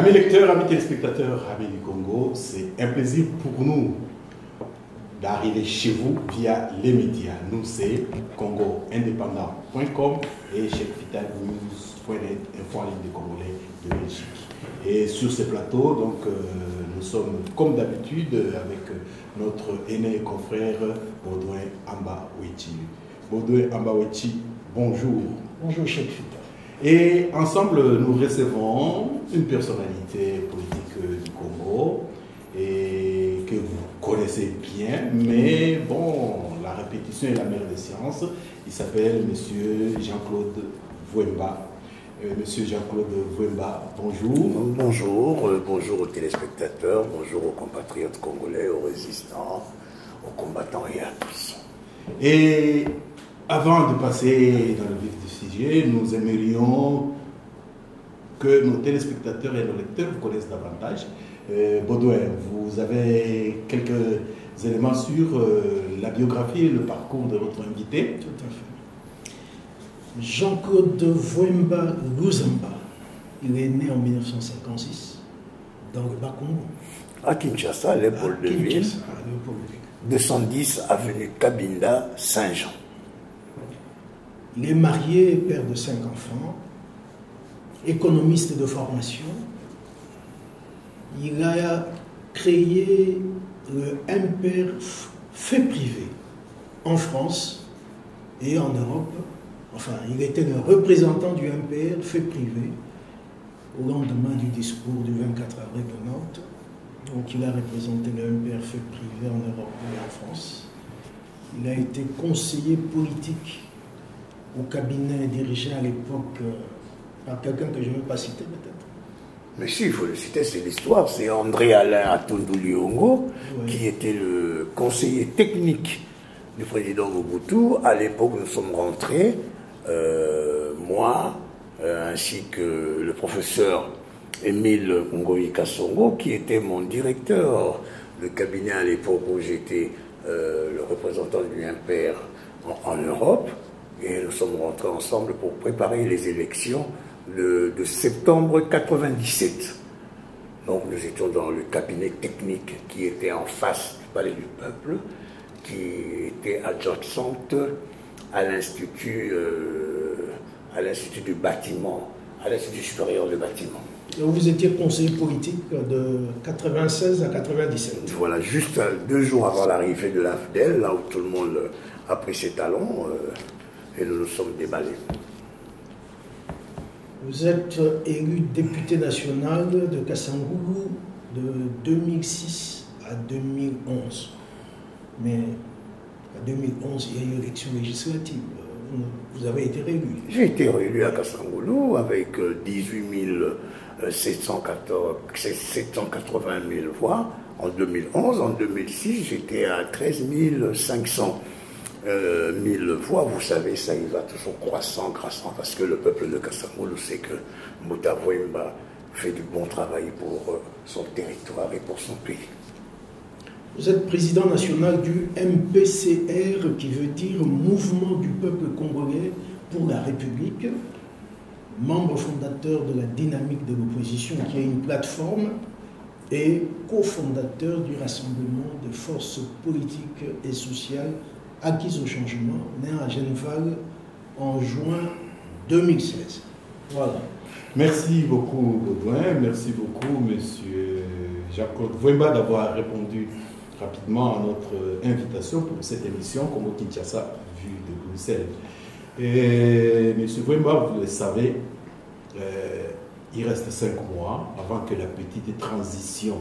Amis lecteurs, amis téléspectateurs, amis du Congo, c'est un plaisir pour nous d'arriver chez vous via les médias. Nous, c'est congoindépendant.com et chefvitalnews.net, info en ligne des Congolais de Belgique. Et sur ces plateaux, donc, nous sommes comme d'habitude avec notre aîné confrère Baudouin Amba-Ouechi. Baudouin Amba-Ouechi, bonjour. Bonjour, chef Vital. Et ensemble, nous recevons une personnalité politique du Congo et que vous connaissez bien, mais bon, la répétition est la mère des sciences. Il s'appelle Monsieur Jean-Claude Vwemba. Monsieur Jean-Claude Vwemba, bonjour. Bonjour, bonjour aux téléspectateurs, bonjour aux compatriotes congolais, aux résistants, aux combattants et à tous. Et avant de passer dans le vif du sujet, nous aimerions que nos téléspectateurs et nos lecteurs vous connaissent davantage. Baudouin, vous avez quelques éléments sur la biographie et le parcours de votre invité? Tout à fait. Jean-Claude Vwemba Luzamba, il est né en 1956 dans le Bas-Congo. À Kinshasa, l'épaule de ville, 210 avenue Kabinda, Saint-Jean. Il est marié, père de 5 enfants, économiste de formation. Il a créé le MPR fait privé en France et en Europe. Enfin, il était le représentant du MPR fait privé au lendemain du discours du 24 avril de Nantes. Donc il a représenté le MPR fait privé en Europe et en France. Il a été conseiller politique au cabinet dirigé à l'époque par quelqu'un que je ne vais pas citer peut-être. Mais si, il faut le citer, c'est l'histoire. C'est André Alain Atundu-Liongo, oui, qui était le conseiller technique du président Mobutu. À l'époque, nous sommes rentrés, moi, ainsi que le professeur Émile Ngoï Kassongo, qui était mon directeur de cabinet à l'époque où j'étais le représentant du MPR en Europe. Et nous sommes rentrés ensemble pour préparer les élections de septembre 97. Donc nous étions dans le cabinet technique qui était en face du Palais du Peuple, qui était adjacente à l'Institut du bâtiment, à l'Institut supérieur du bâtiment. Et vous étiez conseiller politique de 96 à 97. Voilà, juste 2 jours avant l'arrivée de l'AFDEL, là où tout le monde a pris ses talons, et nous nous sommes déballés. Vous êtes élu député national de Kassangoulou de 2006 à 2011. Mais en 2011, il y a eu une élection législative. Vous avez été réélu. J'ai été réélu à Kassangoulou avec 18 780 000 voix en 2011. En 2006, j'étais à 13 500 000 voix. Vous savez, ça y va toujours croissant, parce que le peuple de Kassangoulou sait que Mouta Vwemba fait du bon travail pour son territoire et pour son pays. Vous êtes président national du MPCR, qui veut dire Mouvement du peuple congolais pour la République, membre fondateur de la Dynamique de l'opposition, qui est une plateforme, et cofondateur du Rassemblement des forces politiques et sociales acquises au changement, né à Genval en juin 2016. Voilà. Merci beaucoup, Baudouin. Merci beaucoup, monsieur Jean-Claude Vwemba, d'avoir répondu rapidement à notre invitation pour cette émission Congo Kinshasa vue de Bruxelles. Et monsieur Vwemba, vous le savez, il reste 5 mois avant que la petite transition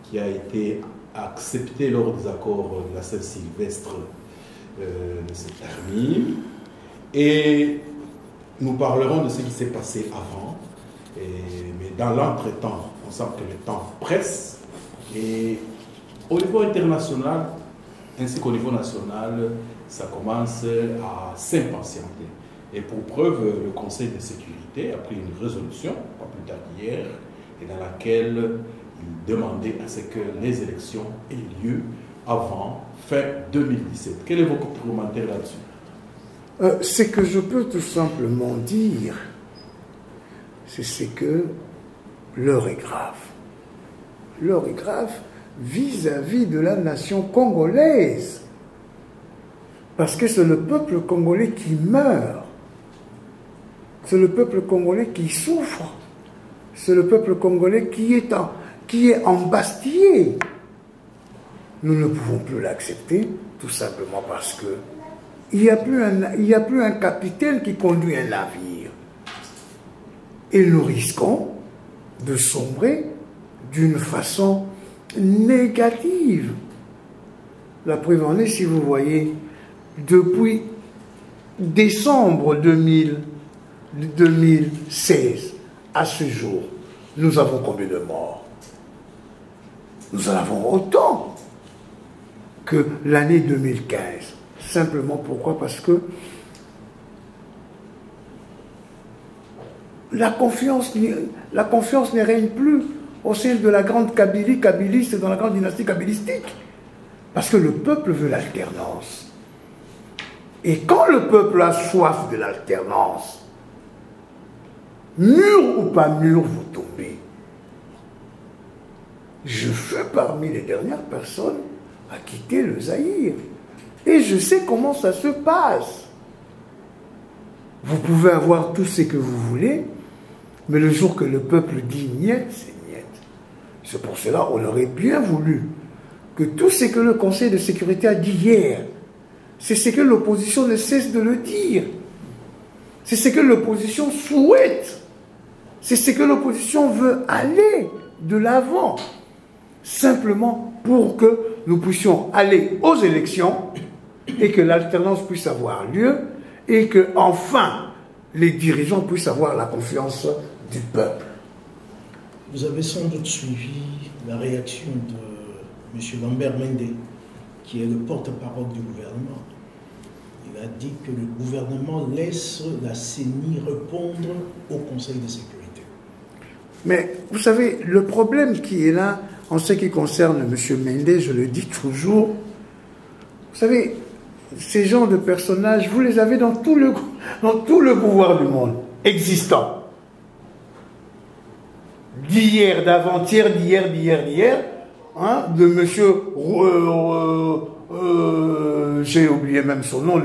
qui a été acceptée lors des accords de la Saint-Sylvestre se termine. Et nous parlerons de ce qui s'est passé avant. Mais dans l'entretemps, on sent que le temps presse. Et au niveau international, ainsi qu'au niveau national, ça commence à s'impatienter. Et pour preuve, le Conseil de sécurité a pris une résolution, pas plus tard qu'hier, et dans laquelle il demandait à ce que les élections aient lieu avant fin 2017. Quel est votre commentaire là-dessus? Ce que je peux tout simplement dire, c'est que l'heure est grave. L'heure est grave vis-à-vis de la nation congolaise. Parce que c'est le peuple congolais qui meurt. C'est le peuple congolais qui souffre. C'est le peuple congolais qui est embastillé. Nous ne pouvons plus l'accepter, tout simplement parce que il n'y a plus un capitaine qui conduit un navire. Et nous risquons de sombrer d'une façon négative. La preuve en est, si vous voyez, depuis décembre 2016 à ce jour, nous avons combien de morts? Nous en avons autant que l'année 2015. Simplement pourquoi? Parce que la confiance ne règne plus au sein de la grande Kabylie, kabbyliste, dans la grande dynastie kabbylistique. Parce que le peuple veut l'alternance. Et quand le peuple a soif de l'alternance, mûr ou pas mûr, vous tombez. Je fais parmi les dernières personnes à quitter le Zaïre. Et je sais comment ça se passe. Vous pouvez avoir tout ce que vous voulez, mais le jour que le peuple dit niet, c'est niet. C'est pour cela qu'on aurait bien voulu que tout ce que le Conseil de sécurité a dit hier, c'est ce que l'opposition ne cesse de le dire. C'est ce que l'opposition souhaite. C'est ce que l'opposition veut aller de l'avant. Simplement pour que nous puissions aller aux élections et que l'alternance puisse avoir lieu et que, enfin, les dirigeants puissent avoir la confiance du peuple. Vous avez sans doute suivi la réaction de M. Lambert Mende, qui est le porte-parole du gouvernement. Il a dit que le gouvernement laisse la CENI répondre au Conseil de sécurité. Mais vous savez, le problème qui est là, en ce qui concerne M. Mende, je le dis toujours, vous savez, ces genres de personnages, vous les avez dans tout le pouvoir du monde existant. D'hier, d'avant-hier, d'hier, hein, de monsieur, j'ai oublié même son nom,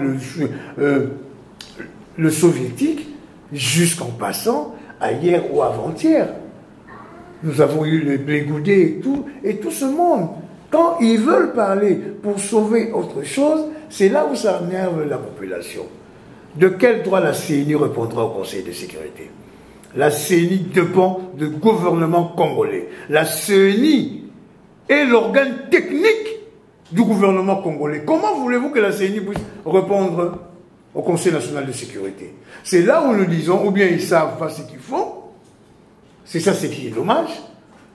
le soviétique, jusqu'en passant à hier ou avant-hier. Nous avons eu les Bégoudé et tout ce monde. Quand ils veulent parler pour sauver autre chose, c'est là où ça énerve la population. De quel droit la CENI répondra au Conseil de sécurité? La CENI dépend du gouvernement congolais. La CENI est l'organe technique du gouvernement congolais. Comment voulez-vous que la CENI puisse répondre au Conseil national de sécurité? C'est là où nous disons, ou bien ils savent pas ce qu'ils font, c'est ça ce qui est dommage,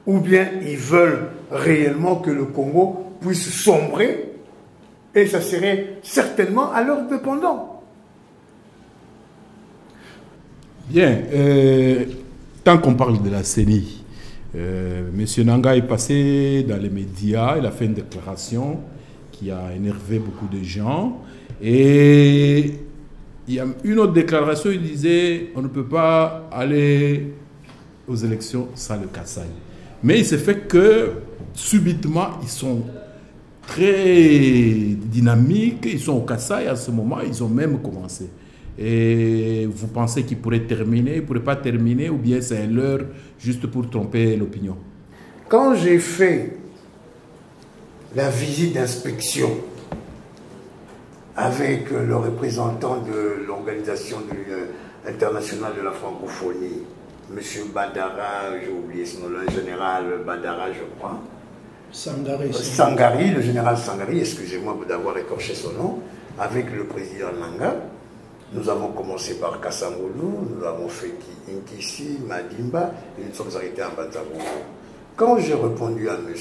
ou bien ils veulent réellement que le Congo puisse sombrer, et ça serait certainement à leur dépendant. Bien, tant qu'on parle de la CENI, M. Nanga est passé dans les médias, il a fait une déclaration qui a énervé beaucoup de gens, et il y a une autre déclaration, il disait on ne peut pas aller aux élections sans le Kassai. Mais il s'est fait que subitement ils sont très dynamiques, ils sont au Kassai à ce moment, ils ont même commencé. Et vous pensez qu'ils pourraient terminer, ils ne pourraient pas terminer, ou bien c'est un leurre juste pour tromper l'opinion? Quand j'ai fait la visite d'inspection avec le représentant de l'Organisation internationale de la francophonie, M. Badara, j'ai oublié son nom, le général Badara, je crois. Sangari, le général Sangari, excusez-moi d'avoir écorché son nom, avec le président Nanga. Nous avons commencé par Kassangoulou, nous avons fait Inkisi, Madimba, et nous sommes arrêtés en Banzabongo. Quand j'ai répondu à M.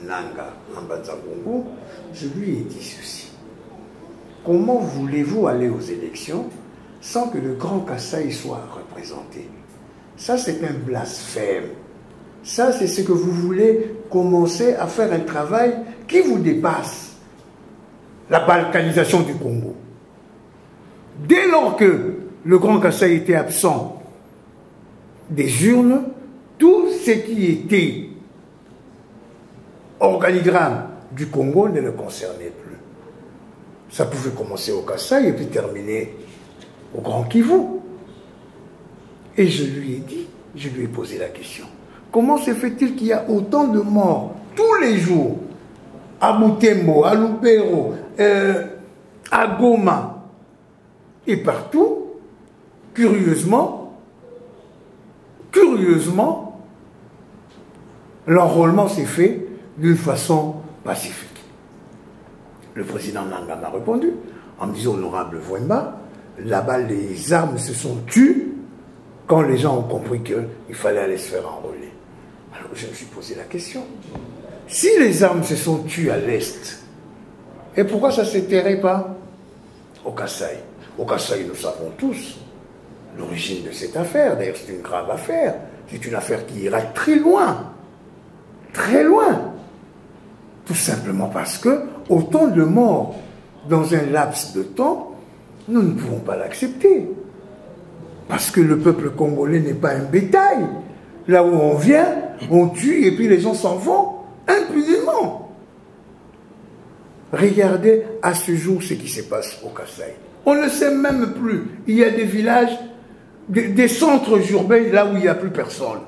Nanga en Banzabongo, je lui ai dit ceci. Comment voulez-vous aller aux élections sans que le Grand Kassai soit représenté? Ça, c'est un blasphème. Ça, c'est ce que vous voulez commencer à faire un travail qui vous dépasse. La balkanisation du Congo. Dès lors que le Grand Kassai était absent des urnes, tout ce qui était organigramme du Congo ne le concernait plus. Ça pouvait commencer au Kasaï et puis terminer au Grand Kivu. Et je lui ai dit, je lui ai posé la question. Comment se fait-il qu'il y a autant de morts tous les jours à Butembo, à Lubero, à Goma et partout? Curieusement, l'enrôlement s'est fait d'une façon pacifique. Le président Nanga m'a répondu en me disant, honorable Vwemba, là-bas les armes se sont tues quand les gens ont compris qu'il fallait aller se faire enrôler. Alors je me suis posé la question. Si les armes se sont tues à l'Est, et pourquoi ça ne s'éterrait pas au Kasaï? Au Kasaï, nous savons tous l'origine de cette affaire. D'ailleurs, c'est une grave affaire. C'est une affaire qui ira très loin. Très loin. Tout simplement parce que autant de morts dans un laps de temps, nous ne pouvons pas l'accepter. Parce que le peuple congolais n'est pas un bétail. Là où on vient, on tue et puis les gens s'en vont impunément. Regardez à ce jour ce qui se passe au Kasaï. On ne sait même plus. Il y a des villages, des centres urbains là où il n'y a plus personne.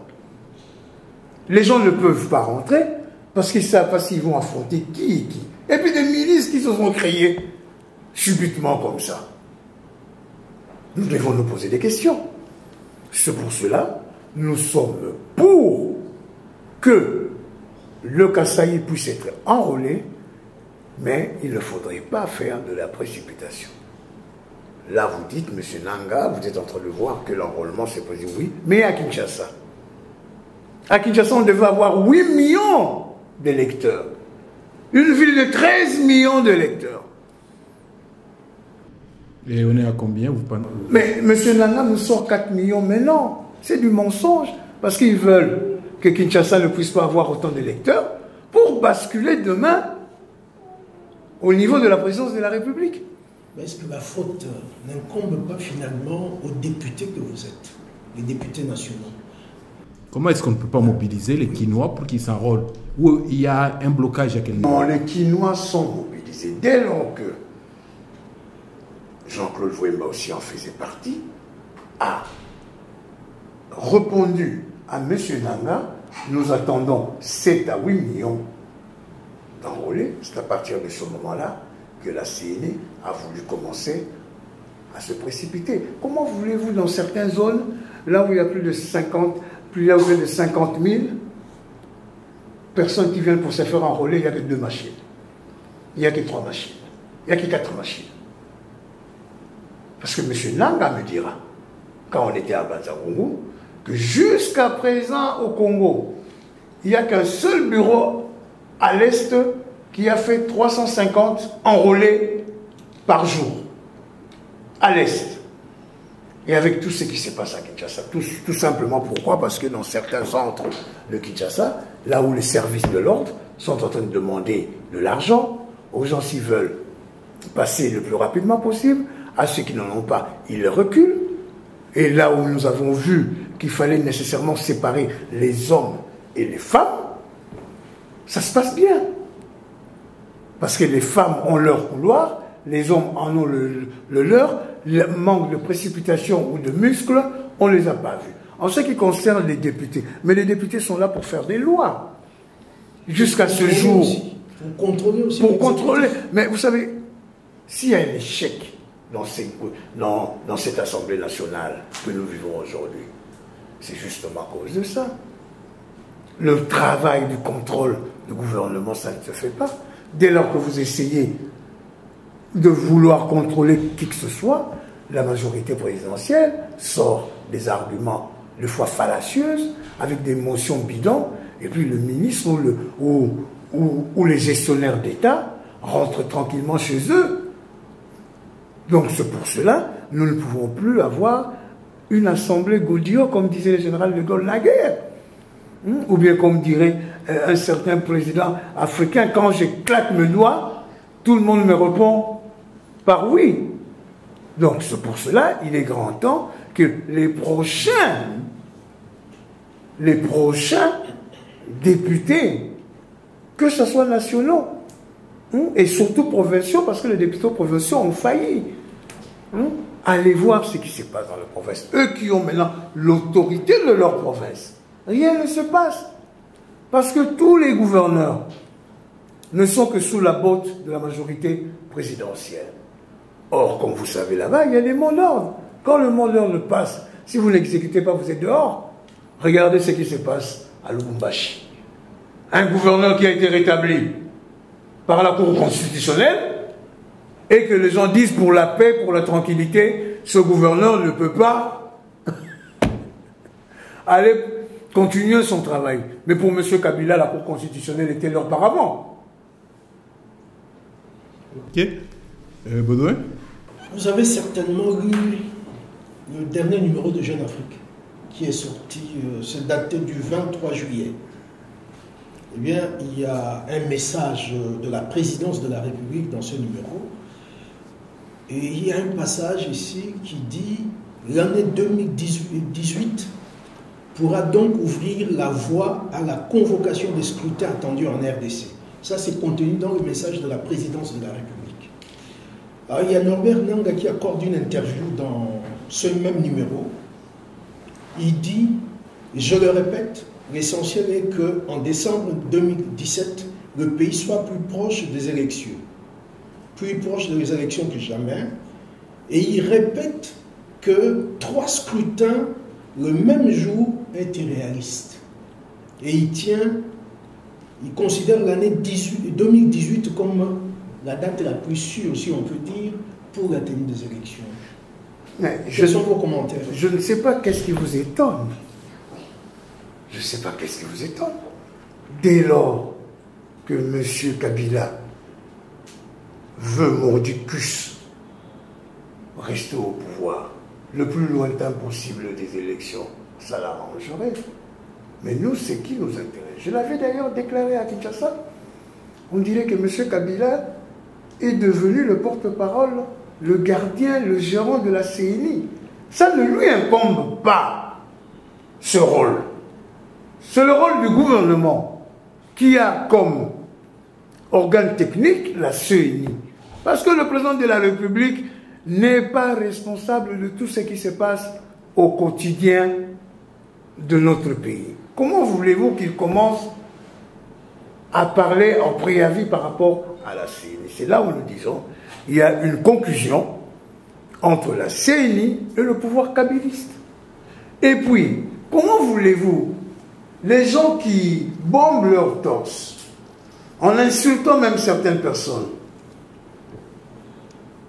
Les gens ne peuvent pas rentrer parce qu'ils ne savent pas s'ils vont affronter qui et qui. Et puis des milices qui se sont créées subitement comme ça. Nous devons nous poser des questions. C'est pour cela nous sommes pour que le Kasaï puisse être enrôlé, mais il ne faudrait pas faire de la précipitation. Là, vous dites, M. Nanga, vous êtes en train de voir que l'enrôlement s'est posé, oui, mais à Kinshasa. À Kinshasa, on devait avoir 8 millions d'électeurs. Une ville de 13 millions d'électeurs. Et on est à combien, vous pensez? Mais M. Nanga nous sort 4 millions, mais non, c'est du mensonge, parce qu'ils veulent que Kinshasa ne puisse pas avoir autant d'électeurs pour basculer demain au niveau de la présidence de la République. Mais est-ce que la faute n'incombe pas finalement aux députés que vous êtes, les députés nationaux? Comment est-ce qu'on ne peut pas mobiliser les Quinois pour qu'ils s'enrôlent? Ou il y a un blocage à quel niveau? Non, les Quinois sont mobilisés. Dès lors que Jean-Claude Vwemba aussi en faisait partie, a répondu à M. Nanga, nous attendons 7 à 8 millions d'enrôlés. C'est à partir de ce moment-là que la CENI a voulu commencer à se précipiter. Comment voulez-vous, dans certaines zones, là où il y a plus de 50 000 personnes qui viennent pour se faire enrôler, il n'y a que 2 machines. Il n'y a que 3 machines. Il n'y a que 4 machines. Parce que M. Nanga me dira, quand on était à Banzagungu, que jusqu'à présent au Congo, il n'y a qu'un seul bureau à l'Est qui a fait 350 enrôlés par jour. À l'Est. Et avec tout ce qui se passe à Kinshasa. Tout simplement pourquoi? Parce que dans certains centres de Kinshasa, là où les services de l'ordre sont en train de demander de l'argent aux gens s'ils veulent passer le plus rapidement possible, à ceux qui n'en ont pas, ils reculent. Et là où nous avons vu qu'il fallait nécessairement séparer les hommes et les femmes, ça se passe bien. Parce que les femmes ont leur couloir, les hommes en ont le leur, le manque de précipitation ou de muscles, on ne les a pas vus. En ce qui concerne les députés, mais les députés sont là pour faire des lois. Jusqu'à ce jour. Pour contrôler aussi. Pour contrôler. Mais vous savez, s'il y a un échec dans cette Assemblée nationale que nous vivons aujourd'hui, c'est justement à cause de ça. Le travail du contrôle du gouvernement, ça ne se fait pas. Dès lors que vous essayez de vouloir contrôler qui que ce soit, la majorité présidentielle sort des arguments de fois fallacieuses, avec des motions bidons, et puis le ministre ou les gestionnaires d'État rentrent tranquillement chez eux. Donc c'est pour cela, nous ne pouvons plus avoir une assemblée Gaudio, comme disait le général de Gaulle naguère. Ou bien comme dirait un certain président africain, quand je claque mes doigts, tout le monde me répond par oui. Donc c'est pour cela, il est grand temps que les prochains les prochains députés, que ce soit nationaux, et surtout provinciaux, parce que les députés provinciaux ont failli. Allez voir ce qui se passe dans les provinces. Eux qui ont maintenant l'autorité de leur province. Rien ne se passe. Parce que tous les gouverneurs ne sont que sous la botte de la majorité présidentielle. Or, comme vous savez là-bas, il y a des mots d'ordre. Quand le mot d'ordre passe, si vous n'exécutez pas, vous êtes dehors. Regardez ce qui se passe à Lubumbashi. Un gouverneur qui a été rétabli par la Cour constitutionnelle, et que les gens disent pour la paix, pour la tranquillité, ce gouverneur ne peut pas aller continuer son travail. Mais pour M. Kabila, la Cour constitutionnelle était leur paravent. Ok. Baudouin? Vous avez certainement lu le dernier numéro de Jeune Afrique, qui est sorti, c'est daté du 23 juillet. Eh bien, il y a un message de la présidence de la République dans ce numéro. Et il y a un passage ici qui dit « L'année 2018 pourra donc ouvrir la voie à la convocation des scrutins attendus en RDC. » Ça, c'est contenu dans le message de la présidence de la République. Alors, il y a Norbert Nanga qui accorde une interview dans ce même numéro. Il dit, je le répète, l'essentiel est qu'en décembre 2017, le pays soit plus proche des élections. Plus proche des élections que jamais. Et il répète que 3 scrutins le même jour est irréaliste. Et il considère l'année 2018 comme la date la plus sûre, si on peut dire, pour la tenue des élections. Quels sont vos commentaires? Je ne sais pas qu'est-ce qui vous étonne. Je ne sais pas qu'est-ce qui vous étonne. Dès lors que M. Kabila veut mordicus rester au pouvoir le plus lointain possible des élections, ça l'arrangerait. Mais nous, c'est qui nous intéresse? Je l'avais d'ailleurs déclaré à Kinshasa. On dirait que M. Kabila est devenu le porte-parole, le gardien, le gérant de la CENI. Ça ne lui incombe pas, ce rôle. C'est le rôle du gouvernement qui a comme organe technique la CENI. Parce que le président de la République n'est pas responsable de tout ce qui se passe au quotidien de notre pays. Comment voulez-vous qu'il commence à parler en préavis par rapport à la CENI? C'est là où nous disons qu'il y a une conclusion entre la CENI et le pouvoir kabiliste. Et puis, comment voulez-vous, les gens qui bombent leur torse, en insultant même certaines personnes,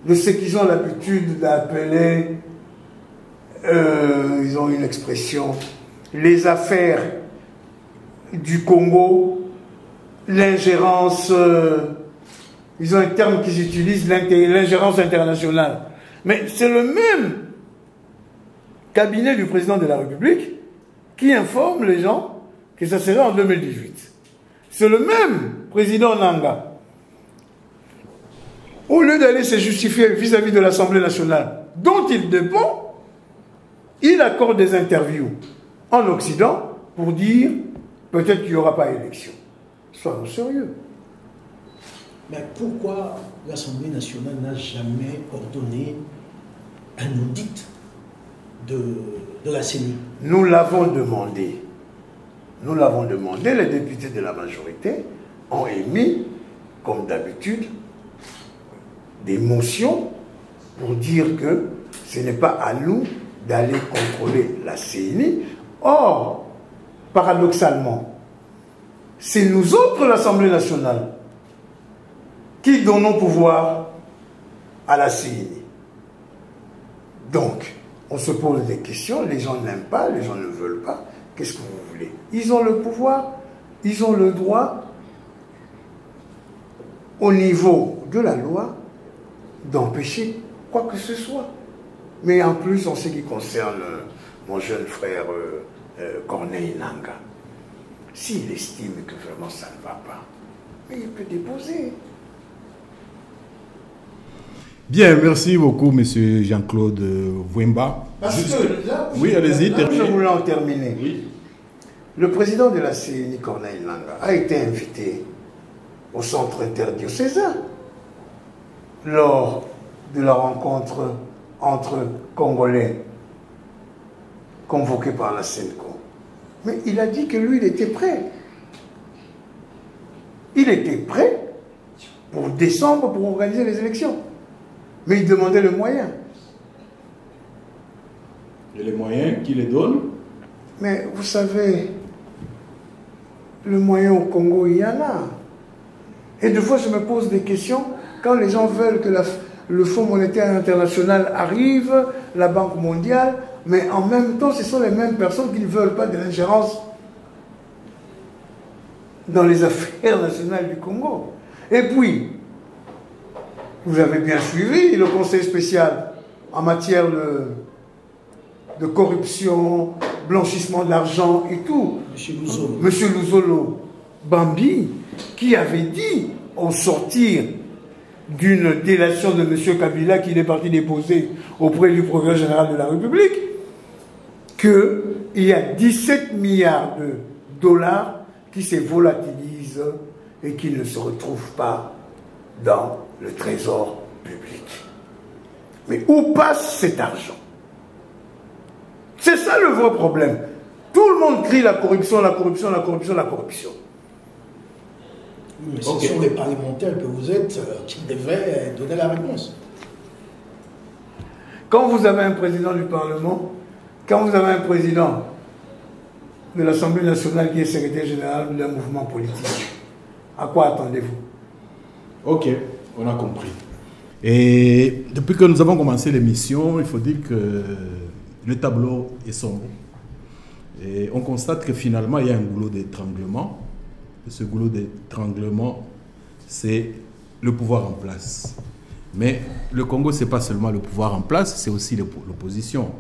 de ce qu'ils ont l'habitude d'appeler, ils ont une expression, les affaires du Congo, l'ingérence, ils ont un terme qu'ils utilisent, l'ingérence internationale. Mais c'est le même cabinet du président de la République qui informe les gens que ça sera en 2018. C'est le même président Nanga. Au lieu d'aller se justifier vis-à-vis de l'Assemblée nationale, dont il dépend, il accorde des interviews en Occident pour dire peut-être qu'il n'y aura pas élection. Soyons sérieux. Mais pourquoi l'Assemblée nationale n'a jamais ordonné un audit de la CENI? Nous l'avons demandé. Nous l'avons demandé. Les députés de la majorité ont émis, comme d'habitude, des motions pour dire que ce n'est pas à nous d'aller contrôler la CENI. Or, paradoxalement, c'est nous autres, l'Assemblée nationale, qui donnons pouvoir à la CENI. Donc, on se pose des questions, les gens n'aiment pas, les gens ne veulent pas. Qu'est-ce que vous voulez? Ils ont le pouvoir, ils ont le droit, au niveau de la loi, d'empêcher quoi que ce soit. Mais en plus, en ce qui concerne mon jeune frère Corneille Nanga, s'il estime que vraiment ça ne va pas, mais il peut déposer. Bien, merci beaucoup, monsieur Jean-Claude Vouemba. Parce que là, oui, allez-y, je voulais en terminer. Oui. Le président de la CENI, Corneille Nangaa, a été invité au centre interdiocésain lors de la rencontre entre Congolais convoqués par la CENCO. Mais il a dit que lui, il était prêt. Il était prêt pour décembre pour organiser les élections. Mais il demandait le moyen. Et les moyens qui les donnent? Mais vous savez, le moyen au Congo, il y en a. Et des fois, je me pose des questions. Quand les gens veulent que le Fonds monétaire international arrive, la Banque mondiale, mais en même temps, ce sont les mêmes personnes qui ne veulent pas de l'ingérence dans les affaires nationales du Congo. Et puis, vous avez bien suivi le Conseil spécial en matière de corruption, blanchissement d'argent et tout. Monsieur Luzolo Bambi, qui avait dit, au sortir d'une délation de M. Kabila qu'il est parti déposer auprès du procureur général de la République, qu'il y a 17 milliards de dollars qui se volatilisent et qui ne se retrouvent pas dans le trésor public. Mais où passe cet argent? C'est ça le vrai problème. Tout le monde crie la corruption, la corruption, la corruption, la corruption. Mais ce sont les parlementaires que vous êtes qui devaient donner la réponse. Quand vous avez un président du Parlement, quand vous avez un président de l'Assemblée nationale qui est secrétaire général d'un mouvement politique, à quoi attendez-vous? Ok, on a compris. Et depuis que nous avons commencé l'émission, il faut dire que le tableau est sombre. Et on constate que finalement, il y a un goulot d'étranglement. Et ce goulot d'étranglement, c'est le pouvoir en place. Mais le Congo, ce n'est pas seulement le pouvoir en place, c'est aussi l'opposition.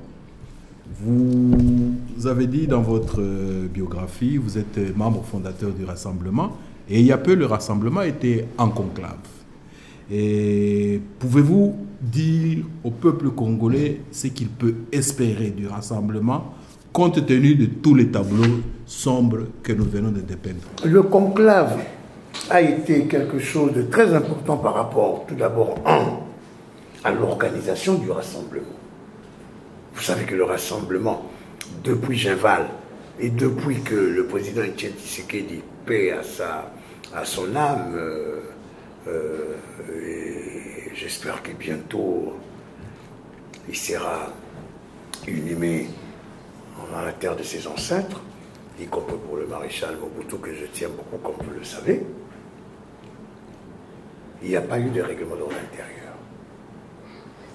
Vous avez dit dans votre biographie, vous êtes membre fondateur du Rassemblement, et il y a peu, le Rassemblement était en conclave. Et pouvez-vous dire au peuple congolais ce qu'il peut espérer du Rassemblement, compte tenu de tous les tableaux sombres que nous venons de dépeindre? Le conclave a été quelque chose de très important par rapport, tout d'abord, à l'organisation du Rassemblement. Vous savez que le Rassemblement, depuis Ginval, et depuis que le président Etienne Tshisekedi, paix à son âme, et j'espère que bientôt il sera inhumé dans la terre de ses ancêtres, y compris pour le maréchal Mobutu, que je tiens beaucoup, comme vous le savez, il n'y a pas eu de règlement d'ordre intérieur.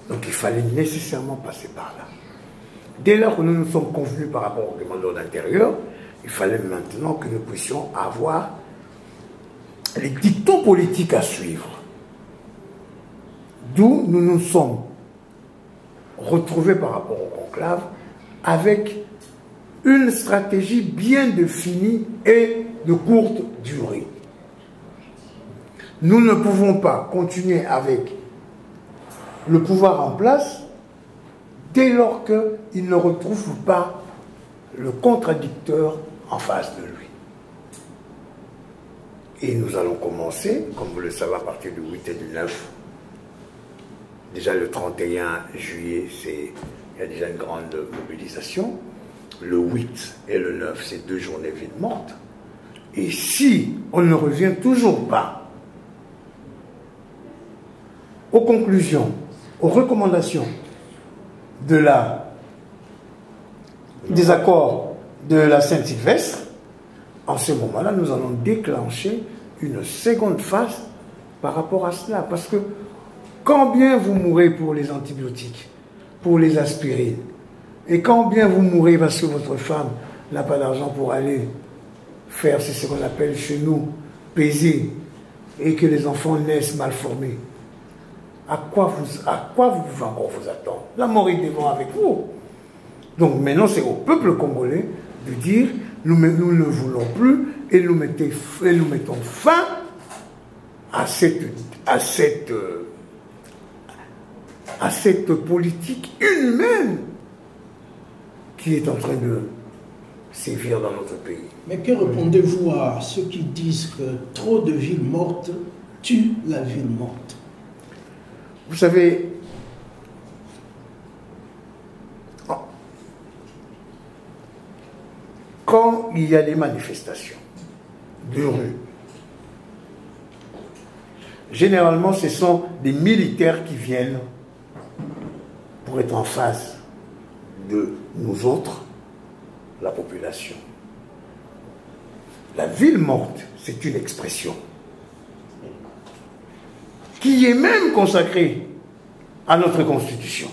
Donc il fallait nécessairement passer par là. Dès lors que nous nous sommes convenus par rapport au règlement d'ordre intérieur, il fallait maintenant que nous puissions avoir les dictons politiques à suivre. D'où nous nous sommes retrouvés par rapport au conclave avec une stratégie bien définie et de courte durée. Nous ne pouvons pas continuer avec le pouvoir en place dès lors qu'il ne retrouve pas le contradicteur en face de lui. Et nous allons commencer, comme vous le savez, à partir du 8 et du 9. Déjà le 31 juillet, il y a déjà une grande mobilisation. Le 8 et le 9, c'est 2 journées vides mortes. Et si on ne revient toujours pas aux conclusions, aux recommandations des accords de la Saint-Sylvestre, en ce moment-là, nous allons déclencher une seconde phase par rapport à cela. Parce que quand bien vous mourrez pour les antibiotiques, pour les aspirines, et quand bien vous mourrez parce que votre femme n'a pas d'argent pour aller faire ce qu'on appelle chez nous peser, et que les enfants naissent mal formés, à quoi vous pouvez encore vous attendre? La mort est devant avec vous. Donc maintenant, c'est au peuple congolais de dire nous ne voulons plus et nous mettons fin à cette politique inhumaine qui est en train sévir dans notre pays. Mais que répondez-vous à ceux qui disent que trop de villes mortes tuent la ville morte? Vous savez, quand il y a des manifestations de rue, généralement ce sont des militaires qui viennent pour être en face de nous autres, la population. La ville morte, c'est une expression qui est même consacrée à notre Constitution.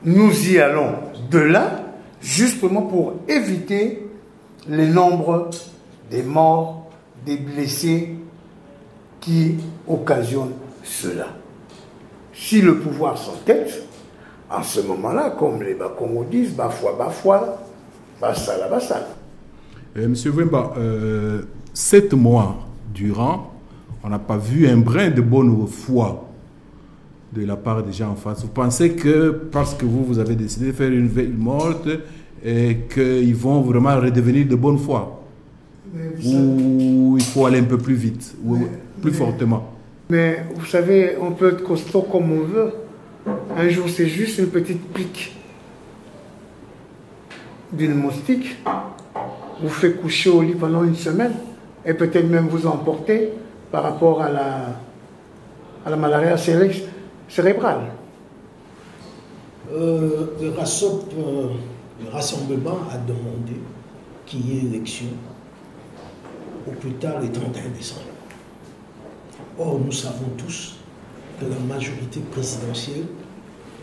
Nous y allons de là, justement pour éviter les nombres des morts, des blessés qui occasionnent cela. Si le pouvoir s'entête, en ce moment-là, comme les Bakongos disent, bafoua, bassala, bassala. Monsieur Wemba, 7 mois durant, on n'a pas vu un brin de bonne foi de la part des gens en face. Vous pensez que parce que vous avez décidé de faire une ville morte, et qu'ils vont vraiment redevenir de bonne foi? Ou il faut aller un peu plus vite, ou plus fortement? Mais vous savez, on peut être costaud comme on veut. Un jour, c'est juste une petite pique d'une moustique. Vous fait coucher au lit pendant une semaine et peut-être même vous emporter par rapport à la malaria cérébrale. Le rassemblement a demandé qu'il y ait élection au plus tard le 31 décembre. Or, nous savons tous que la majorité présidentielle,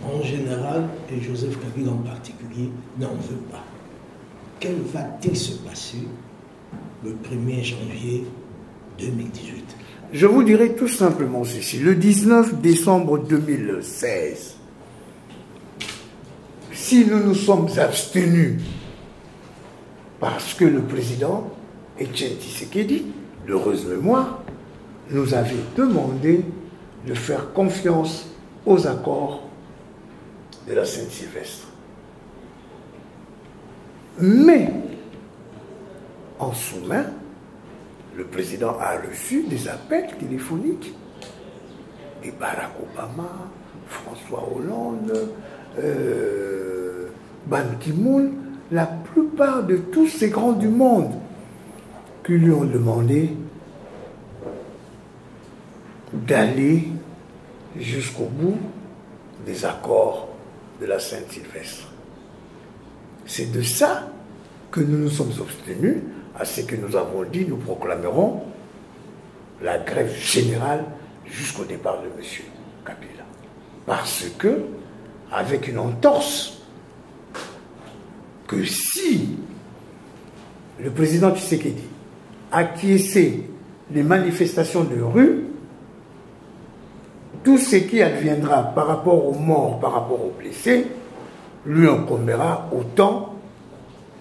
en général, et Joseph Kabila en particulier, n'en veut pas. Quel va-t-il se passer le 1er janvier 2018? Je vous dirai tout simplement ceci. Le 19 décembre 2016, si nous nous sommes abstenus parce que le président Etienne Tshisekedi, d'heureuse mémoire, nous avait demandé de faire confiance aux accords de la Saint-Sylvestre. Mais, en sous-main, le président a reçu des appels téléphoniques de Barack Obama, François Hollande, Ban Ki-moon, la plupart de tous ces grands du monde qui lui ont demandé d'aller jusqu'au bout des accords de la Saint-Sylvestre. C'est de ça que nous nous sommes abstenus, à ce que nous avons dit, nous proclamerons la grève générale jusqu'au départ de M. Kabila. Parce que, avec une entorse, que si le président Tshisekedi acquiesçait les manifestations de rue, tout ce qui adviendra par rapport aux morts, par rapport aux blessés, lui incombera autant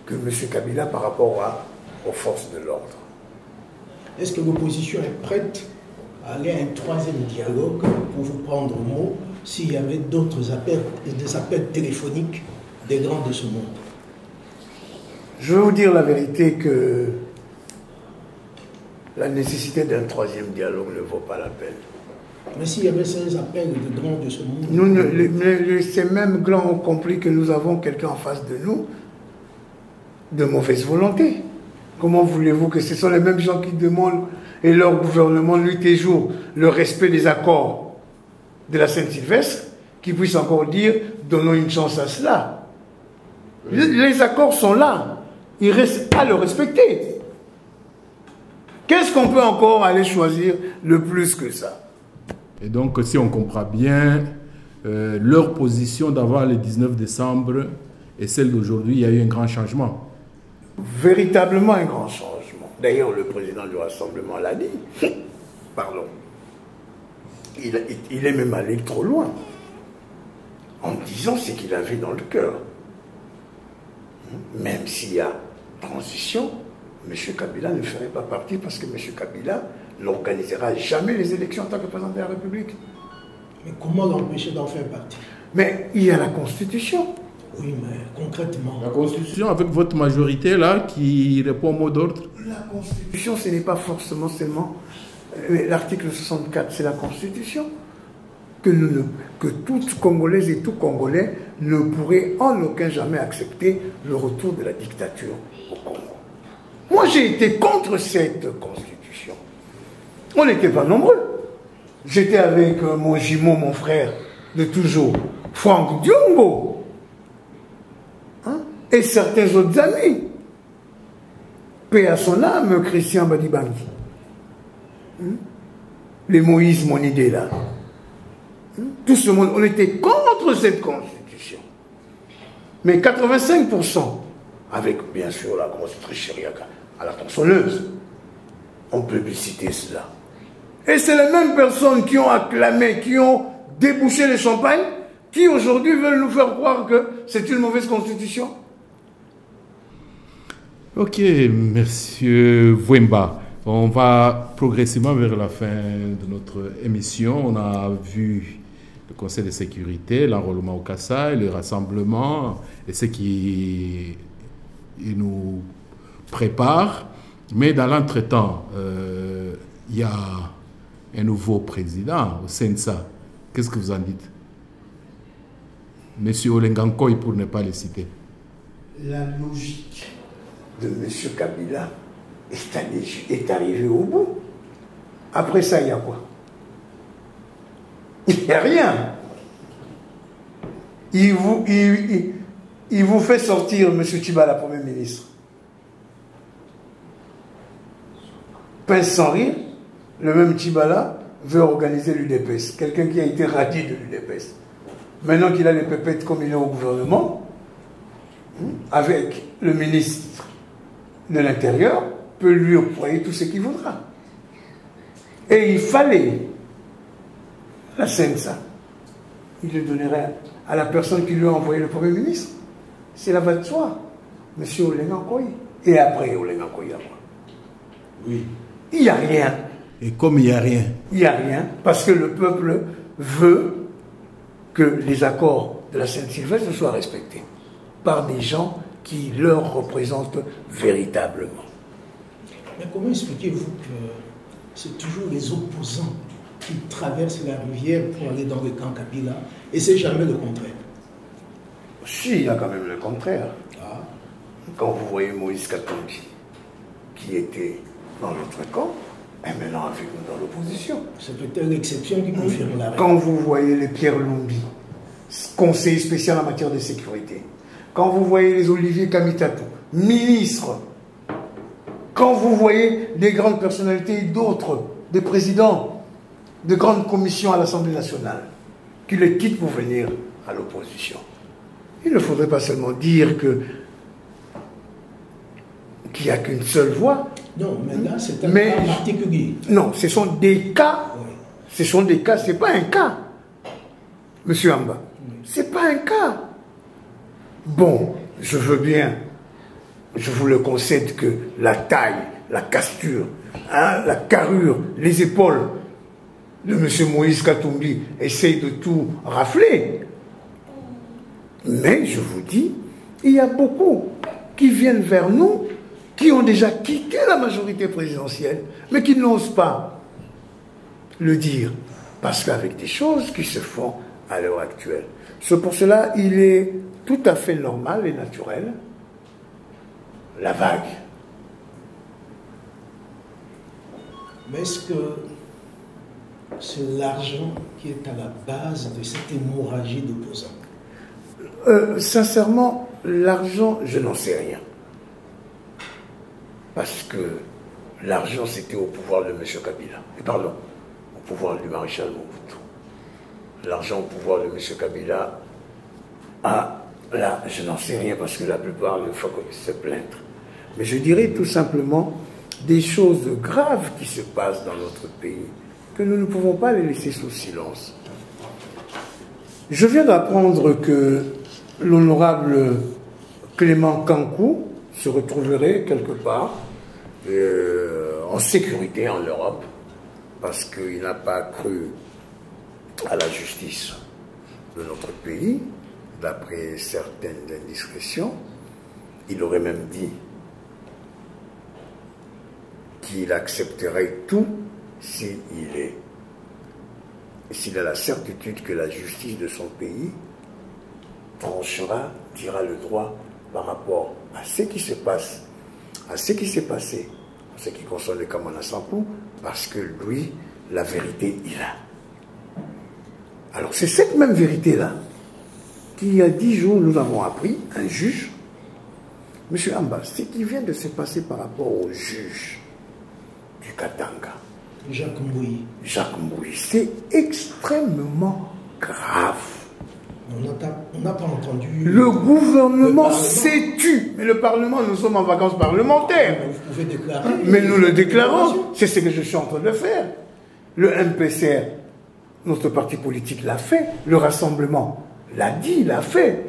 que M. Kabila par rapport aux forces de l'ordre. Est-ce que l'opposition est prête à aller à un troisième dialogue, pour vous prendre au mot, s'il y avait d'autres appels, des appels téléphoniques des grands de ce monde? Je vais vous dire la vérité que la nécessité d'un troisième dialogue ne vaut pas la peine. Mais s'il y avait ces appels de grands de ce monde... Ces mêmes grands ont compris que nous avons quelqu'un en face de nous de mauvaise volonté. Comment voulez-vous que ce sont les mêmes gens qui demandent, et leur gouvernement nuit et jour, le respect des accords de la Saint-Sylvestre, qui puissent encore dire, donnons une chance à cela. Les accords sont là. Il reste à le respecter. Qu'est-ce qu'on peut encore aller choisir le plus que ça? Et donc, si on comprend bien, leur position d'avant le 19 décembre et celle d'aujourd'hui, il y a eu un grand changement. Véritablement un grand changement. D'ailleurs, le président du Rassemblement l'a dit. Pardon. Il est même allé trop loin en disant ce qu'il avait dans le cœur. Même s'il y a transition, M. Kabila ne ferait pas partie parce que M. Kabila n'organisera jamais les élections en tant que président de la République. Mais comment l'empêcher d'en faire partie? Mais il y a la Constitution. Oui, mais concrètement... La Constitution, avec votre majorité, là, qui répond au mot d'ordre. La Constitution, ce n'est pas forcément seulement... L'article 64, c'est la Constitution. Que toute Congolaise et tout Congolais ne pourrait en aucun jamais accepter le retour de la dictature au Congo. Moi, j'ai été contre cette Constitution. On n'était pas nombreux. J'étais avec mon jumeau, mon frère de toujours, Franck Diongo, hein, et certains autres amis. Paix à son âme, Christian Badibangi. Les Moïse Monidé, là. Tout ce monde, on était contre cette Constitution. Mais 85%, avec bien sûr la grosse tricherie à la tronçonneuse, on plébiscité cela. Et c'est les mêmes personnes qui ont acclamé, qui ont débouché les champagnes, qui aujourd'hui veulent nous faire croire que c'est une mauvaise Constitution. Ok, monsieur Vwemba. On va progressivement vers la fin de notre émission. On a vu le Conseil de sécurité, l'enrôlement au Kassai, le rassemblement et ce qui nous prépare. Mais dans l'entretemps, il y a un nouveau président au CENSA. Qu'est-ce que vous en dites? Monsieur Olengankoy, pour ne pas le citer. La logique de M. Kabila est arrivé au bout. Après ça, il y a quoi? Il n'y a rien. Il vous fait sortir M. Tchibala, Premier ministre. Pince sans rire, le même Tchibala veut organiser l'UDPS. Quelqu'un qui a été radié de l'UDPS. Maintenant qu'il a les pépettes comme il est au gouvernement, avec le ministre de l'Intérieur, peut lui octroyer tout ce qu'il voudra. Et il fallait la CENSA. Il le donnerait à la personne qui lui a envoyé le Premier ministre. C'est la va de soi. Monsieur Olengankoy. Et après Olengankoy, après. Oui. Il n'y a rien. Et comme il n'y a rien. Il n'y a rien, parce que le peuple veut que les accords de la Saint-Sylvestre soient respectés par des gens qui leur représentent véritablement. Mais comment expliquez-vous que c'est toujours les opposants qui traversent la rivière pour aller dans le camp Kabila et c'est jamais le contraire? Si, il y a quand même le contraire. Ah. Quand vous voyez Moïse Katumbi, qui était dans l'autre camp, et maintenant avec nous dans l'opposition. C'est peut-être l'exception qui confirme la règle. Quand vous voyez les Pierre Lumbi, conseiller spécial en matière de sécurité, quand vous voyez les Olivier Kamitatou, ministres, quand vous voyez des grandes personnalités d'autres, des présidents de grandes commissions à l'Assemblée nationale, qui les quittent pour venir à l'opposition, il ne faudrait pas seulement dire qu'il n'y a qu'une seule voix. Non, mais là, c'est un cas particulier. Non, ce sont des cas. Oui. Ce sont des cas, ce n'est pas un cas. Monsieur Amba, oui. Ce n'est pas un cas. Bon, je veux bien, je vous le concède que la taille, la casture, hein, la carrure, les épaules de M. Moïse Katumbi essayent de tout rafler. Mais je vous dis, il y a beaucoup qui viennent vers nous, qui ont déjà quitté la majorité présidentielle, mais qui n'osent pas le dire, parce qu'avec des choses qui se font à l'heure actuelle. C'est pour cela il est tout à fait normal et naturel, la vague. Mais est-ce que c'est l'argent qui est à la base de cette hémorragie d'opposants? Sincèrement, l'argent, je n'en sais rien. Parce que l'argent, c'était au pouvoir de M. Kabila. Pardon, au pouvoir du maréchal Mobutu. L'argent au pouvoir de M. Kabila, là, je n'en sais rien parce que la plupart ne font que se plaindre. Mais je dirais tout simplement des choses graves qui se passent dans notre pays, que nous ne pouvons pas les laisser sous silence. Je viens d'apprendre que l'honorable Clément Kankou se retrouverait quelque part en sécurité en Europe parce qu'il n'a pas cru à la justice de notre pays. d'après certaines indiscrétions, il aurait même dit qu'il accepterait tout s'il a la certitude que la justice de son pays tranchera, dira le droit par rapport à ce qui se passe, à ce qui s'est passé, en ce qui concerne le Kamana Sampou, parce que lui, la vérité, il a. Alors c'est cette même vérité-là qu'il y a 10 jours, nous avons appris, un juge, M. Amba, ce qui vient de se passer par rapport au juge du Katanga, Jacques Mbouyi. Jacques Mbouyi, c'est extrêmement grave. On n'a pas entendu... Le gouvernement s'est tu, mais le Parlement, nous sommes en vacances parlementaires. Vous pouvez déclarer... Mais nous le déclarons, c'est ce que je suis en train de faire. Le MPCR, notre parti politique l'a fait, le Rassemblement l'a dit, l'a fait.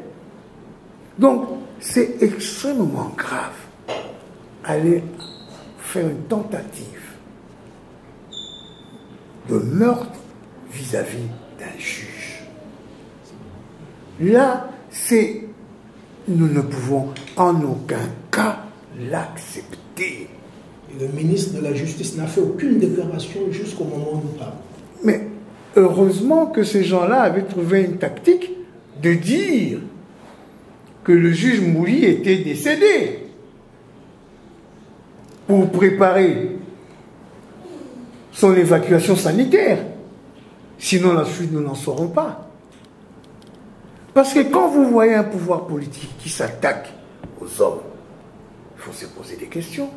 Donc, c'est extrêmement grave aller faire une tentative de meurtre vis-à-vis d'un juge. Là, c'est... Nous ne pouvons en aucun cas l'accepter. Le ministre de la Justice n'a fait aucune déclaration jusqu'au moment où nous parlons. Mais heureusement que ces gens-là avaient trouvé une tactique de dire que le juge Mbouyi était décédé pour préparer son évacuation sanitaire. Sinon, la suite, nous n'en saurons pas. Parce que quand vous voyez un pouvoir politique qui s'attaque aux hommes, il faut se poser des questions.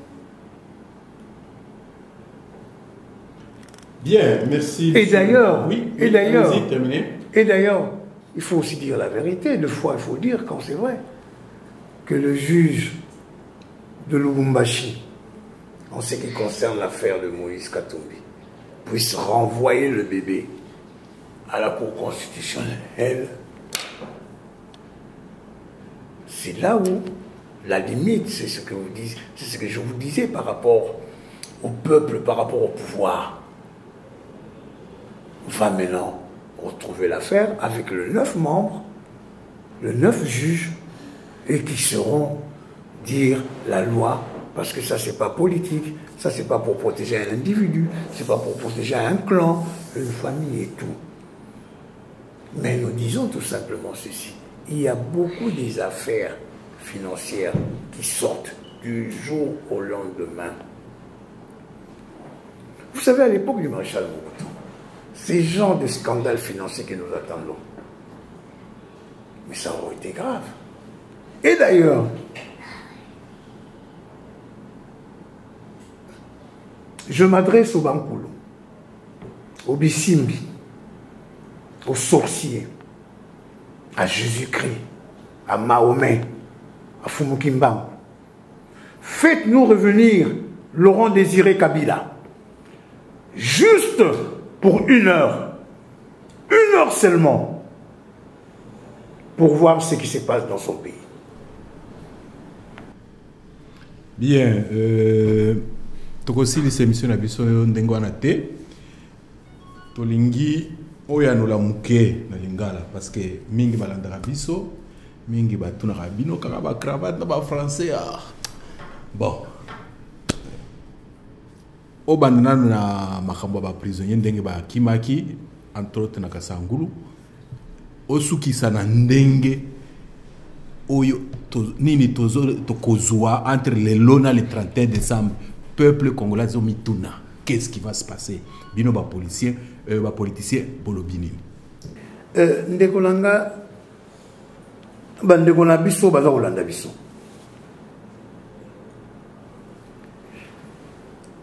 Bien, merci. Et d'ailleurs, oui, et d'ailleurs, allez-y, terminez. Et d'ailleurs, il faut aussi dire la vérité. Deux fois, il faut dire quand c'est vrai. Que le juge de Lubumbashi, en ce qui concerne l'affaire de Moïse Katumbi, puisse renvoyer le bébé à la Cour constitutionnelle. C'est là où la limite, c'est ce que vous dites, c'est ce que je vous disais par rapport au peuple, par rapport au pouvoir. On va maintenant retrouver l'affaire avec le 9 membres, le 9 juges, et qui sauront dire la loi, parce que ça c'est pas politique, ça c'est pas pour protéger un individu, c'est pas pour protéger un clan, une famille et tout. Mais nous disons tout simplement ceci, il y a beaucoup des affaires financières qui sortent du jour au lendemain. Vous savez, à l'époque du maréchal Mobutu, ces genres de scandales financiers que nous attendons, mais ça aurait été grave. Et d'ailleurs, je m'adresse au Bankoulou, au Bissimbi, aux sorciers, à Jésus-Christ, à Mahomet, à Fumukimbang. Faites-nous revenir Laurent Désiré Kabila, juste pour 1 heure seulement, pour voir ce qui se passe dans son pays. Bien, tokosilisa émission na biso ndenge wana te tolingi oyanola muke na lingala parce que mingi balandaka biso mingi batunaka bino kaka ba cravate na ba français bon obandana na makambo ba prisonnier ndenge ba kimaki entre autres na Kasangulu osukisa na ndenge oyo nini tokozwa entre le lona le 31 décembre peuple congolais zomituna qu'est-ce qui va se passer bino ba policier ba politicien bolobini ndeko langa bandeko na biso baza kolanda biso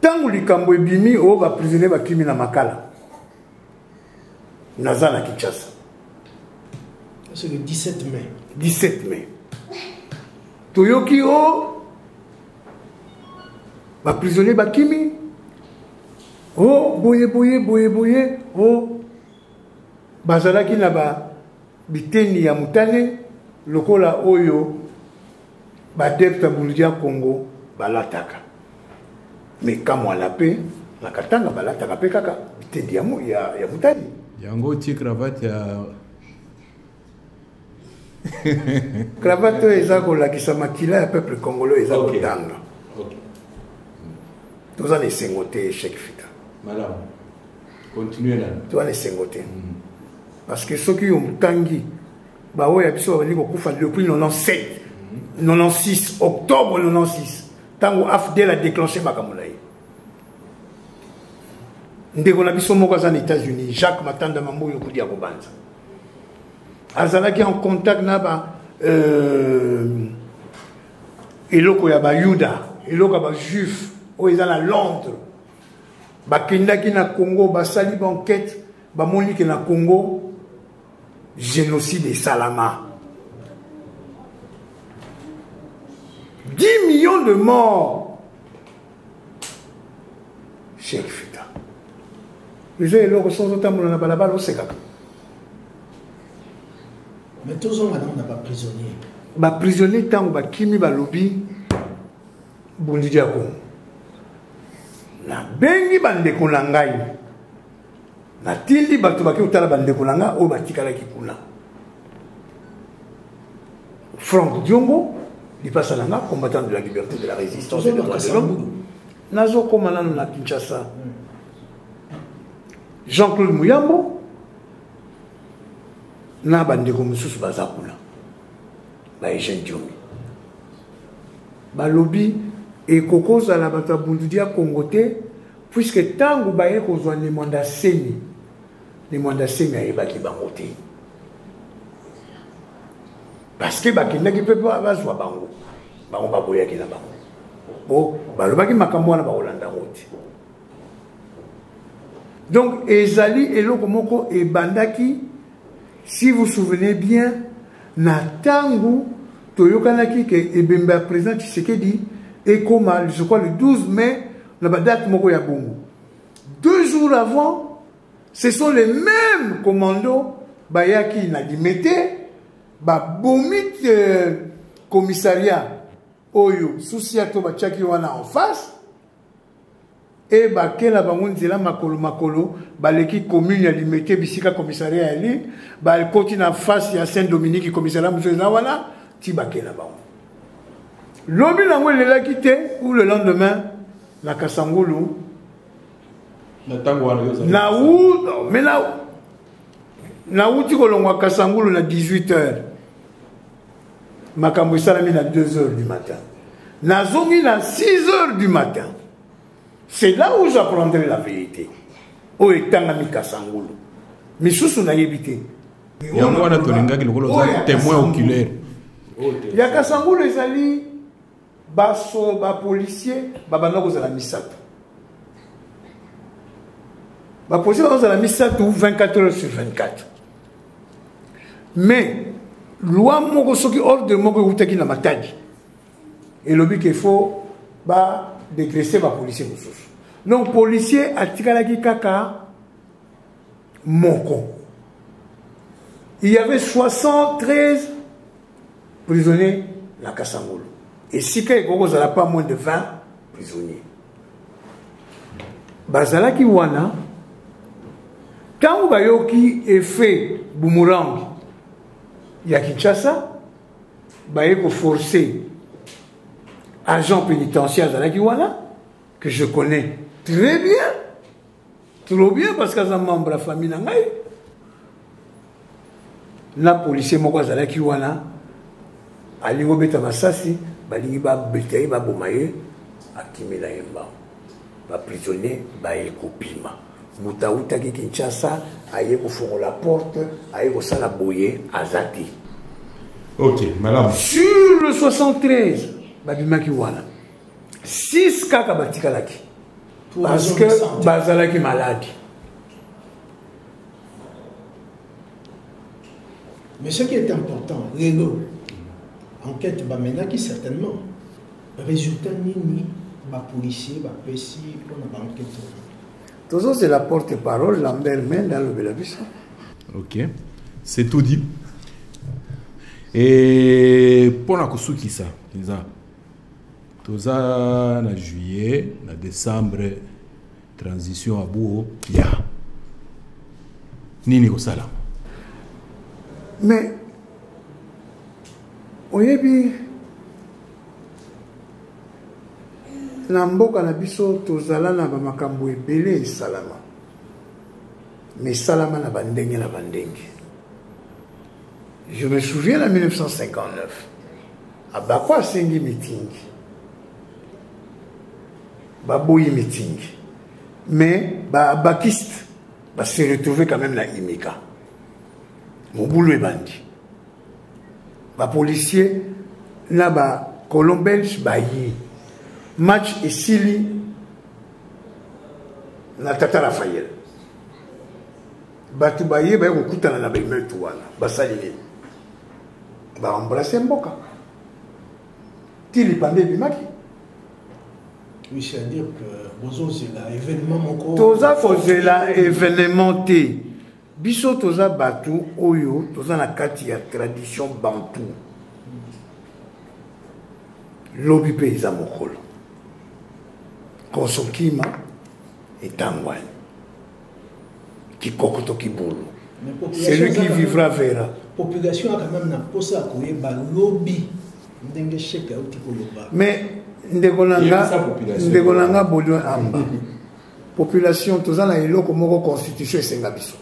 tangu likambo ebimi o ba prisonnier bakimi na makala naza na Kinshasa. C'est le 17 mai. 17 mai. Toyoki o ba prisonnier bakimi o boye o bazalaki na ba biteni ya mutane lokola oyo ba depta Buldia Congo balataka. Mais comme on l'appelle la Katanga balataka pe kaka biteni ya mutane. Yango ti cravate ya Cravate ezako la kisamakila ya peuple congolais ezako danga. Ok. Tous en esengote Cheikh Fita. Madame, continuez là. Tous en esengote. Parce que ceux qui ont tangi, bah ouais, absolument, on dit qu'on coupe depuis 97, 96, octobre 96. Tango AFDEL a déclenché Makamulaï. Ndeko na biso moko aux États-Unis, Jacques Matanda Mambo Yokudi à Kobanza. Azala qui est en contact na ba eloko ya ba Yuda, eloko ba juif, o ezala Londres. Ba kindaki na Congo, ba sali banquette, ba monique na Congo, génocide et Salama. 10 millions de morts. Cheikh Fita. Les gens sont notamment dans la balabala au Séka. Mais tous on n'a pas prisonnier. Ba prisonnier tant ba kimi ba lobby bondi diako. Na bengi bande ko ngai. Na tindi bato ba ki utala bande ko nanga o batikala ki kuna. Franck Diongo, il passe à l'anga, combattant de la liberté, de la résistance et des droits de l'homme. Nazo Komanan na Kinshasa. Jean-Claude Mouyambo. Na bandeko mususu bazakula. Ba Eugène Diomi. Ba lobby et Kokos à la bata bundudia Congoté, puisque tango ba yeko zwa ne manda seni. Ne manda seni ayeba ki bangote. Parce que bakina ki peut pas bazwa bango. Bango baboya ki na bango. Bon, balobaki makambo na ba Holanda route. Donc ezali eloko moko e bandaki. Si vous vous souvenez bien, Natangu, Toyokanaki, que Ebemba président Tshisekedi, et Koma, je crois le 12 mai, la date Moko Yabongo. 2 jours avant, ce sont les mêmes commandos, Bayaki Nadimete, Bomit commissariat, Oyo, Sousiato Bachaki Wana en face, et bakela bangonzela makolo baleki commune ya limité bisika commissariat ya li ba continue en face ya Saint-Dominique commissariat muzena wana ti bakela bango lobi nango lelaki te ou le lendemain na Kasangulu na tango wana yo na ou mais na ou ti kolongwa Kasangulu na 18h makambo salami na 2h du matin na zongi na 6h du matin. C'est là où j'apprendrai la vérité. Où est Tangami Kasangulu? Mais sous n'a évité. Il y a un témoin oculaire. Il y a Kasangulu, les alliés, basso, bas policier, babano aux alamisato. Bas policier aux alamisato 24 heures sur 24. Mais, loi moko soki ordre moko utaki na matadi. Et le but qu'il faut, bah, dégraisser les policiers. Donc, policier a tiré kaka moko. Il y avait 73 prisonniers à Kasangulu. Et si quelqu'un n'a pas moins de 20 prisonniers. Bazalaki wana, quand bayoki est fait boomerang, il y a Kinshasa, bayeko forcé agent pénitentiaire Zalaki wana, que je connais très bien, trop bien parce que c'est un membre de la famille nangai. La policier moko Zalaki wana, alingo beta masasi, balingi ba betaye ba bomaye, akimela yemba, ba prisonnier ba ekopima. Moutaouta ki Kinshasa, aye ko fongo la porte, aye ko sala boye azati. Ok, madame. Sur le 73, babimaki wana 6 kaka batikalaki parce que bazalaki malade. Mais ce qui est important, Régo, enquête bamenaki certainement résultat nini ba policier ba pesi pour la enquête. Tout ça c'est la porte-parole Lambert Men dans le Belabissa. Ok, c'est tout dit. Et pour la Kosuki ça, tout ça, en juillet, en décembre, transition à Bouo, il y a Nini au Salam. Mais oyebi na mboka na biso tozala na bamakambo ebele esalama mais salama na bandenge na bandenge. Je me souviens en 1959 à Bakwa Sengi meeting baboyi meeting mais bakiste se retrouver quand même na Imika Mobulo ebandi ba policier na ba Colombelge bayi match esili na Tata Raphaël batu baye ba kokutana na bemetu wana basalini ba embrasser mboka tili pande bimaki. Oui, c'est-à-dire que Bozo c'est l'événement moko toza kozela événement te biso toza batu oyo toza na kati ya tradition bantu lobi pe eza mokolo konsokima etangwani kikokoto kibulu celui qui vivra verra. Population a quand même na posa koyeba lobby ndenge cheka uti koloba mais ndekolanga bolio amba population toza na eloko moko constitution esenga biso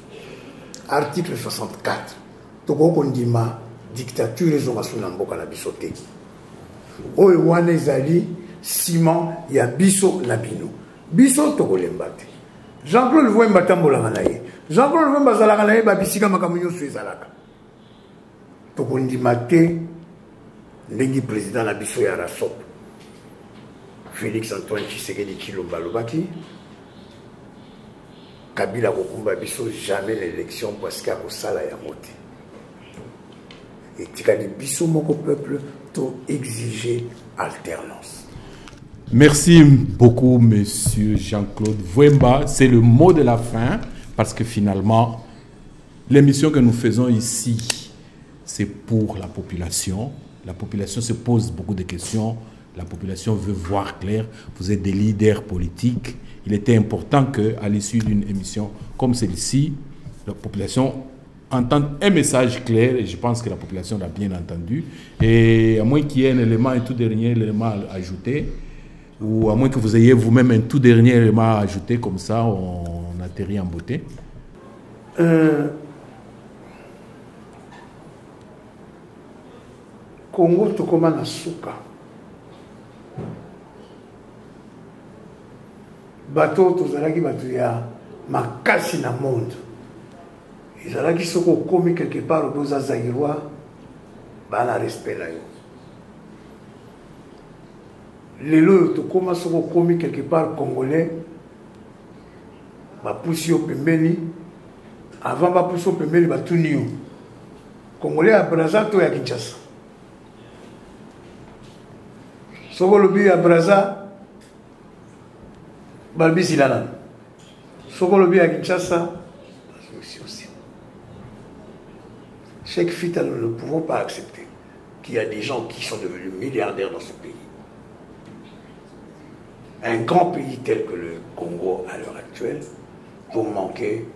article 64 tokoko ndima dictature ezonga so na mboka na biso te oyo wana ezali ciment ya biso na bino biso tokolemba te. Jean-Claude Vwemba tambolanga na ye Jean-Claude Vwemba azalaka na ye babisika makambo nyonso ezalaka tokondima te ndenge président na biso ya rasop Félix Antoine Tshisekedi Tshilombo alobaki Kabila kokumba biso jamais l'élection parce qu'il y a kosala ya mote et tikali biso moko peuple to exiger alternance. Merci beaucoup, monsieur Jean-Claude Vwemba. C'est le mot de la fin, parce que finalement, l'émission que nous faisons ici, c'est pour la population. La population se pose beaucoup de questions. La population veut voir clair. Vous êtes des leaders politiques. Il était important qu'à l'issue d'une émission comme celle-ci, la population entende un message clair, et je pense que la population l'a bien entendu. Et à moins qu'il y ait un élément, un tout dernier élément à ajouter, ou à moins que vous ayez vous-même un tout dernier élément à ajouter, comme ça on atterrit en beauté. Congo tokoma na suka bato tozalaki bato ya makasi na monde ezalaki soko komi quelque part oboza zairwa bana respect na yo lelo tokoma soko komi quelque part congolais bapusi yo pembeni avant bapusi yo pembeni batuni yo congolais ya Braza to ya Kinshasa soko lobi ya Braza balbisi lana soko lobi ya Kinshasa aussi. Chaque fita, nous ne pouvons pas accepter qu'il y a des gens qui sont devenus milliardaires dans ce pays. Un grand pays tel que le Congo à l'heure actuelle vont manquer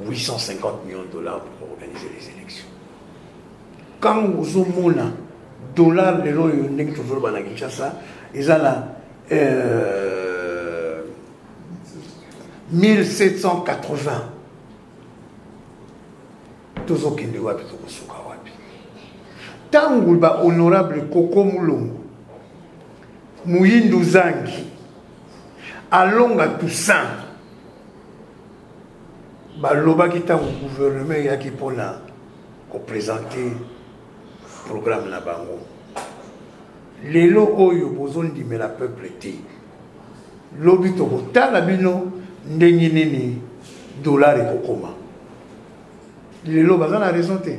850 millions de dollars pour organiser les élections. Quand vous avez un dollar de l'eau, ils ont 1780. Tozokende wapi tokosuka wapi tangu ba honorable Koko Mulongo Muyindu Zangi Alonga Toussaint balobaki tangu gouvernement yaki pona ko présenter programme na bango lelo oyo bozondimela peuple te lobi tokotala bino ndenge nini dollar ekokoma. Lelo baza na raison te.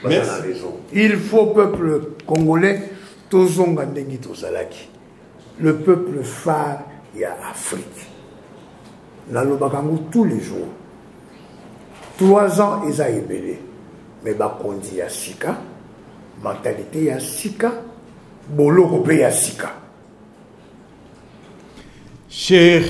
Baza na raison. Il faut peuple congolais tozonga ndengi tozalaki. Le peuple phare ya Afrique. Nalobakango tous les jours. 3 ans eza ebele. Mais bakondi ya sika, mentalité ya sika, boloko pe ya sika. Chers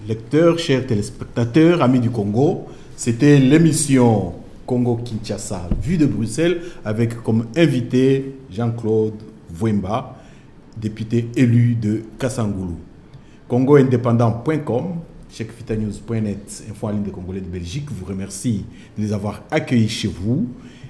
lecteurs, chers téléspectateurs, amis du Congo, c'était l'émission Congo-Kinshasa, vue de Bruxelles, avec comme invité Jean-Claude Vwemba, député élu de Kassangoulou. CongoIndépendant.com, checkvitanews.net, info en ligne des Congolais de Belgique, vous remercie de les avoir accueillis chez vous.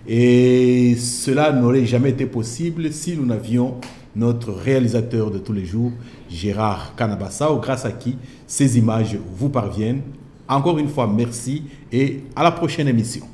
Et cela n'aurait jamais été possible si nous n'avions notre réalisateur de tous les jours, Gérard Kanabassao, grâce à qui ces images vous parviennent. Encore une fois, merci et à la prochaine émission.